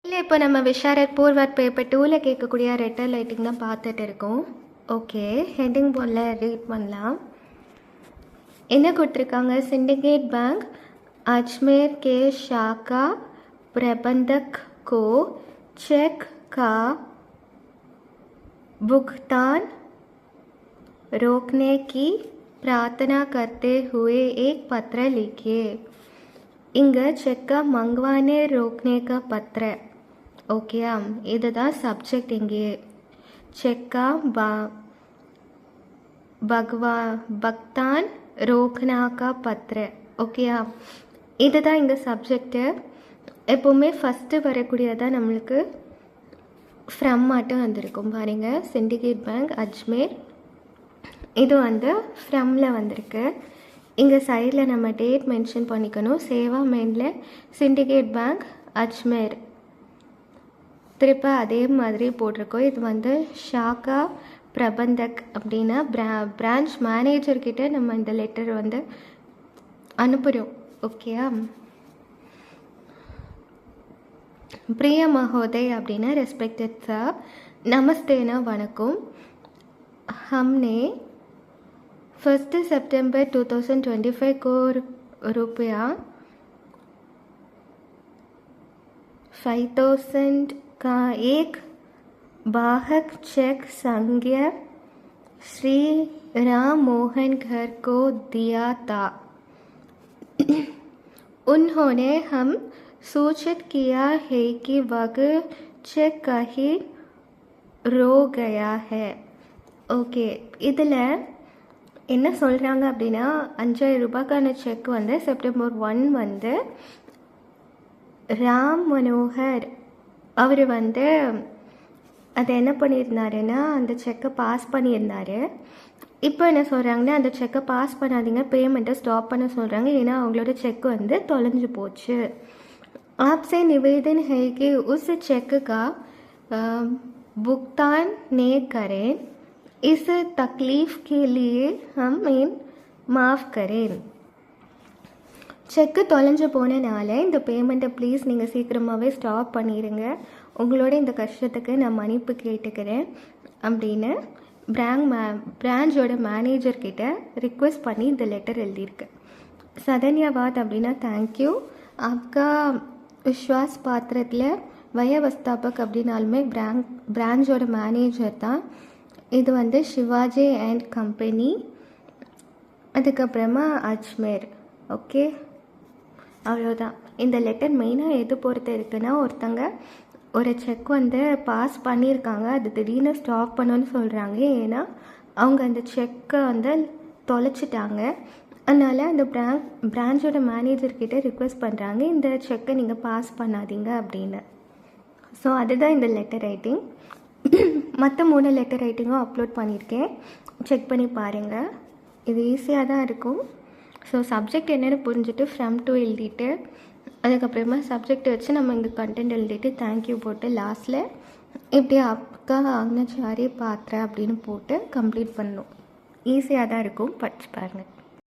இல்லை, இப்போ நம்ம விஷாரத் பூர்வத் பேப்பர் 2ல் கேட்கக்கூடிய லெட்டர் ரைட்டிங் தான் பார்த்துட்டு இருக்கோம். ஓகே, ஹெட்டிங் போர்டில் ரீட் பண்ணலாம். என்ன கொடுத்துருக்காங்க? सिंडिकेट बैंक अजमेर के शाखा प्रबंधक को चेक का भुगतान रोकने की प्रार्थना करते हुए एक पत्र लिखिए. இங்கே செக்கை மங்குவானே रोकने का पत्र. ஓகேயா, இதுதான் சப்ஜெக்ட். இங்கே செக்கா பக்தான் ரோக்னாக்கா பத்ர. ஓகேயா, இதுதான் இங்கே சப்ஜெக்டு. எப்போவுமே ஃபஸ்ட்டு வரக்கூடியதான் நம்மளுக்கு ஃப்ரம் மட்டும் வந்திருக்கும். பாருங்க, சிண்டிகேட் பேங்க் அஜ்மேர், இது வந்து ஃப்ரம்மில் வந்திருக்கு. இங்கே சைடில் நம்ம டேட் மென்ஷன் பண்ணிக்கணும். சேவா மெயினில் சிண்டிகேட் பேங்க் அஜ்மேர் திருப்ப அதே மாதிரி போட்டிருக்கோம். இது வந்து ஷாக்கா பிரபந்தக் அப்படின்னா பிரான்ச் மேனேஜர்கிட்ட நம்ம இந்த லெட்டர் வந்து அனுப்புகிறோம். ஓகேயா, பிரிய மகோதய் அப்படின்னா ரெஸ்பெக்டட் சார், நமஸ்தேனா வணக்கம். हमने 1 सितंबर 2025 को रुपया 5000 का एक बाहक चेक संज्ञ श्री राम मोहन घर को दिया था. उन्होंने हम सूचित किया है कि वह चेक कहीं रो गया है. ஓகே, இதில் என்ன சொல்கிறாங்க அப்படின்னா 5000 ரூபாய்க்கான செக் வந்து செப்டம்பர் 1 வந்து ராம் மனோகர் அவர் வந்து அதை என்ன பண்ணியிருந்தாருன்னா அந்த செக்கை பாஸ் பண்ணியிருந்தார். இப்போ என்ன சொல்கிறாங்கன்னா அந்த செக்கை பாஸ் பண்ணாதீங்க, பேமெண்ட்டை ஸ்டாப் பண்ண சொல்கிறாங்க. ஏன்னா அவங்களோட செக் வந்து தொலைஞ்சு போச்சு. आपसे निवेदन है कि उस चेक का भुगतान न करें. इस तकलीफ़ के लिए हम माफ़ करें. செக்கு தொலைஞ்சு போனனால இந்த பேமெண்ட்டை ப்ளீஸ் நீங்கள் சீக்கிரமாகவே ஸ்டாப் பண்ணிடுங்க. உங்களோட இந்த கஷ்டத்துக்கு நான் மன்னிப்பு கேட்டுக்கிறேன் அப்படின்னு பிரான்ச்சோட மேனேஜர்கிட்ட ரிக்வெஸ்ட் பண்ணி இந்த லெட்டர் எழுதியிருக்கு. சதன்யவாத் அப்படின்னா தேங்க்யூ. ஆப்கா விஸ்வாஸ் பாத்திரத்தில் வயவஸ்தாபக் அப்படின்னாலுமே பிரான்ச்சோட மேனேஜர் தான். இது வந்து சிவாஜி அண்ட் கம்பெனி, அதுக்கப்புறமா அஜ்மேர். ஓகே, அவ்வளோதான். இந்த லெட்டர் மெயினாக எது பொறுத்து இருக்குன்னா, ஒருத்தங்க ஒரு செக் வந்து பாஸ் பண்ணியிருக்காங்க, அது திடீர்னு ஸ்டாப் பண்ணணும்னு சொல்கிறாங்க. ஏன்னா அவங்க அந்த செக்கை வந்து தொலைச்சிட்டாங்க. அதனால் அந்த பிரான்ச்சோட மேனேஜர்கிட்ட ரிக்வெஸ்ட் பண்ணுறாங்க, இந்த செக்கை நீங்கள் பாஸ் பண்ணாதீங்க அப்படின்னு. ஸோ அதுதான் இந்த லெட்டர் ரைட்டிங். மற்ற 3 லெட்டர் ரைட்டிங்கும் அப்லோட் பண்ணியிருக்கேன், செக் பண்ணி பாருங்கள். இது ஈஸியாக தான் இருக்கும். ஸோ சப்ஜெக்ட் என்னென்னு புரிஞ்சுட்டு ஃப்ரம் டு எழுதிட்டு அதுக்கப்புறமா சப்ஜெக்ட் வச்சு நம்ம இங்கே கண்டென்ட் எழுதிட்டு தேங்க்யூ போட்டு லாஸ்ட்டில் இப்படி அக்கா அங்கச்சாரி பாத்திர அப்படின்னு போட்டு கம்ப்ளீட் பண்ணணும். ஈஸியாக தான் இருக்கும், படிச்சு பாருங்கள்.